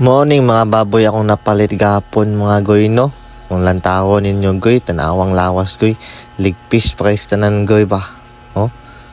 Morning mga baboy, akong napalit gapon mga goy no. Kung lantawon ninyo goy, tanawang lawas goy. Ligpis price tanan goy ba. Oh?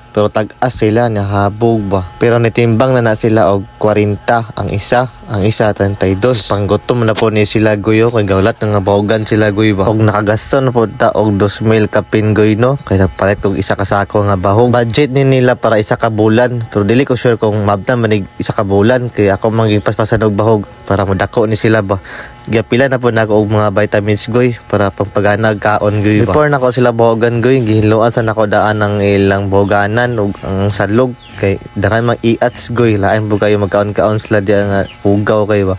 Pero tag-as sila, nahabog ba. Pero nitimbang na sila og 40 ang isa 32. Panggutom na po ni sila goy kay gawlat nga bahogan sila goy ba. Og nakagasto na po ta og 2,000 kapin goy no. Kay nagpalit og isa ka sako nga bahog. Budget ni nila para isa ka bulan. Pero dili ko sure kung mabtan manig isa ka bulan kay ako mangipaspasan og bahog para madako ni sila ba. Gapila na po nako og mga vitamins goy para pampaganag kaon goy ba. Before nako sila bahogan goy, gihinluan sa nako daan ng ilang bahoganan ug ang salog kay daran mang iats goy, lain po kayo magkaon-kaon sila diya nga ugaw kayo ba.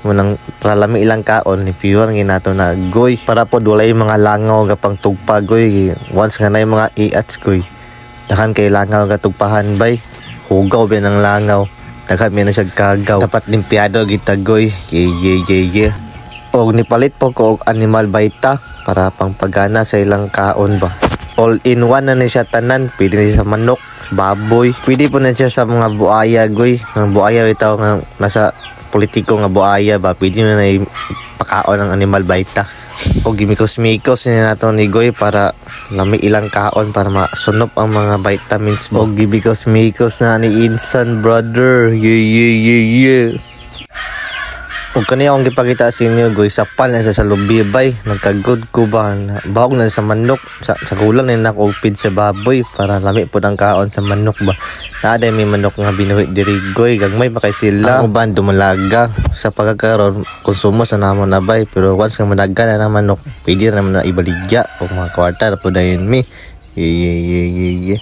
Munang para lami ilang kaon ni pure ginato na goy para po walay mga langaw gapang tugpa goy. Once nga na mga iats goy, dakan kay langaw ga tugpahan bay, hugaw ba ng langaw, dakan mi na siya kagaw. Dapat limpyado kita goy. Yeah. Og nipalit po ko og animal baita para pangpagana sa ilang kaon ba. All in one na siya tanan. Pwede na siya sa manok, sa baboy. Pwede po na siya sa mga buaya goy. Ang buaya ito nga nasa politiko nga buaya ba. Pwede na pakaon ng animal baita. O gimikos-mikos na nato ni goy para lami ilang kaon para masunop ang mga vitamins mo. O gimikos-mikos na ni Insan brother. Yeah. Og kaniya akong gipakita sa inyo goy, sapal na sa lubi bay, nagkagod ko ba, bahog na sa manok, sa kulang na nako feed sa baboy para lami po ang kaon sa manok ba. Naaday may manok nga binuhi diri goy, gagmay pa kay sila. Ang uban dumalaga sa pagkakaroon konsumo sa namon na bay, pero once nga managa na ng manok, pwede na naman na ibaligya o mga kwarta na po dayon mi. Yeah.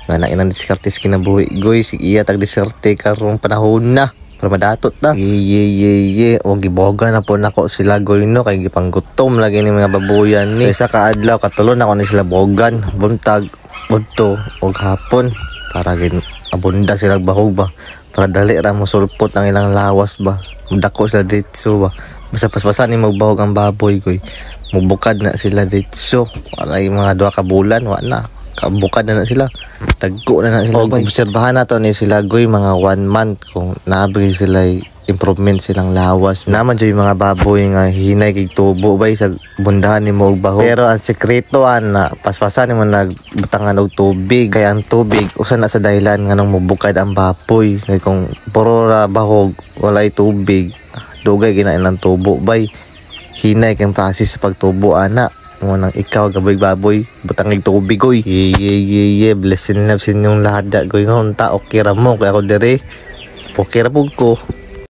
Nga na inang diskartes kinabuhi goy, sige iya tag diskarte karong panahon na. Para madatot na. Yeah. O giboga na po nako sila goy no. Kay gipanggutom lagi ni mga babuyan ni. Sa isa ka adlaw katulon ako ni sila bogan. Buntag, udto, o hapon. Para abunda sila bahog ba. Para dali ra mo sulpot ang ilang lawas ba. Mudako sila ditso ba. Basta paspasan ni magbahog ang baboy goy. Mubukad na sila ditso. Walay mga 2 ka bulan. Wala. Kabukad na sila, tagko na sila. O obserbahan nato ni sila goy mga 1 month kung naabri sila improvement silang lawas. Naman dyan yung mga baboy nga hinay kay tubo bay sa bundahan ni mo og baho. Pero ang sekreto na paspasan mo nagbutangan og tubig. Kaya ang tubig usa na sa dahilan nga nang mubukad ang baboy. Kay kung puro ra bahog walay tubig, dugay ginain ng tubo bay. Hinay kang pasis sa pagtubo ana. Nang ikaw gaboy baboy butang ng tubig goy. Yeah. Blessing love sa inyong lahat goy. Ngunta okay ra mo kaya ako dire okay ra pug ko.